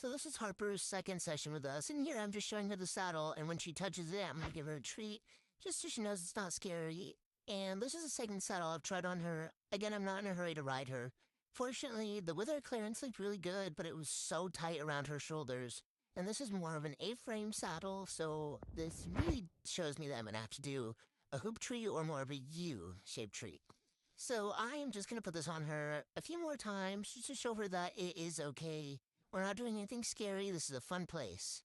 So this is Harper's second session with us, and here I'm just showing her the saddle, and when she touches it, I'm gonna give her a treat, just so she knows it's not scary. And this is the second saddle I've tried on her. Again, I'm not in a hurry to ride her. Fortunately, the wither clearance looked really good, but it was so tight around her shoulders. And this is more of an A-frame saddle, so this really shows me that I'm gonna have to do a hoop tree or more of a U-shaped tree. So I am just gonna put this on her a few more times just to show her that it is okay. We're not doing anything scary. This is a fun place.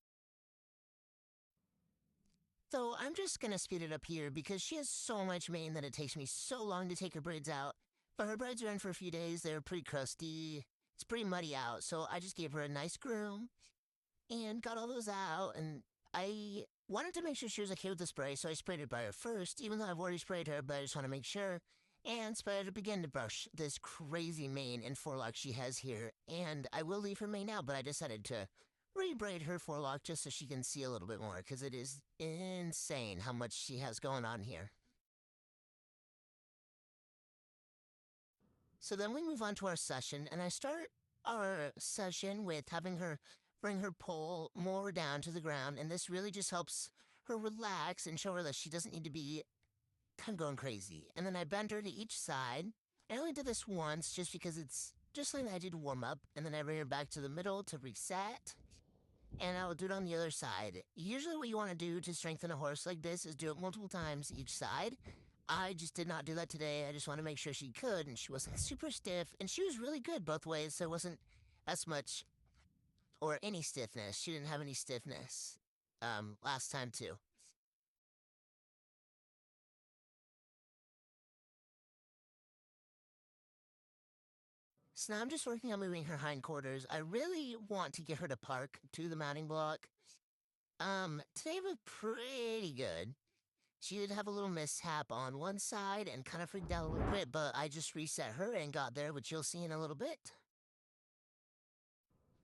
So I'm just gonna speed it up here because she has so much mane that it takes me so long to take her braids out. But her braids are in for a few days. They're pretty crusty. It's pretty muddy out. So I just gave her a nice groom and got all those out. And I wanted to make sure she was okay with the spray, so I sprayed it by her first, even though I've already sprayed her, but I just want to make sure. And sprayed her begin to brush this crazy mane and forelock she has here. And I will leave her mane out, but I decided to rebraid her forelock just so she can see a little bit more, because it is insane how much she has going on here. So then we move on to our session, and I start our session with having her bring her pole more down to the ground, and this really just helps her relax and show her that she doesn't need to be kind of going crazy. And then I bend her to each side. I only did this once just because it's just like I did warm up, and then I bring her back to the middle to reset. And I'll do it on the other side. Usually what you want to do to strengthen a horse like this is do it multiple times each side. I just did not do that today. I just want to make sure she could, and she wasn't super stiff, and she was really good both ways, so it wasn't as much or any stiffness. She didn't have any stiffness last time too. So now I'm just working on moving her hindquarters. I really want to get her to park to the mounting block. Today was pretty good. She did have a little mishap on one side and kind of freaked out a little bit, but I just reset her and got there, which you'll see in a little bit.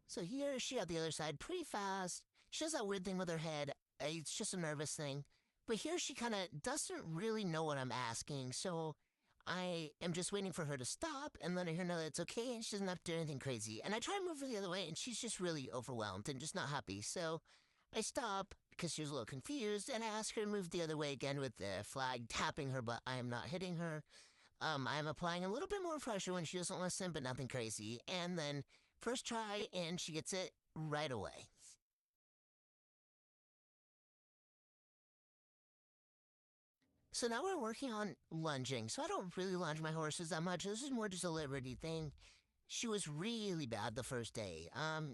So here she had the other side pretty fast. She does that weird thing with her head. It's just a nervous thing. But here she kind of doesn't really know what I'm asking, so I am just waiting for her to stop and letting her know that it's okay and she doesn't have to do anything crazy. And I try to move her the other way, and she's just really overwhelmed and just not happy. So I stop because she was a little confused, and I ask her to move the other way again with the flag tapping her, but I am not hitting her. I am applying a little bit more pressure when she doesn't listen, but nothing crazy. And then first try, and she gets it right away. So now we're working on lunging. So I don't really lunge my horses that much. This is more just a liberty thing. She was really bad the first day.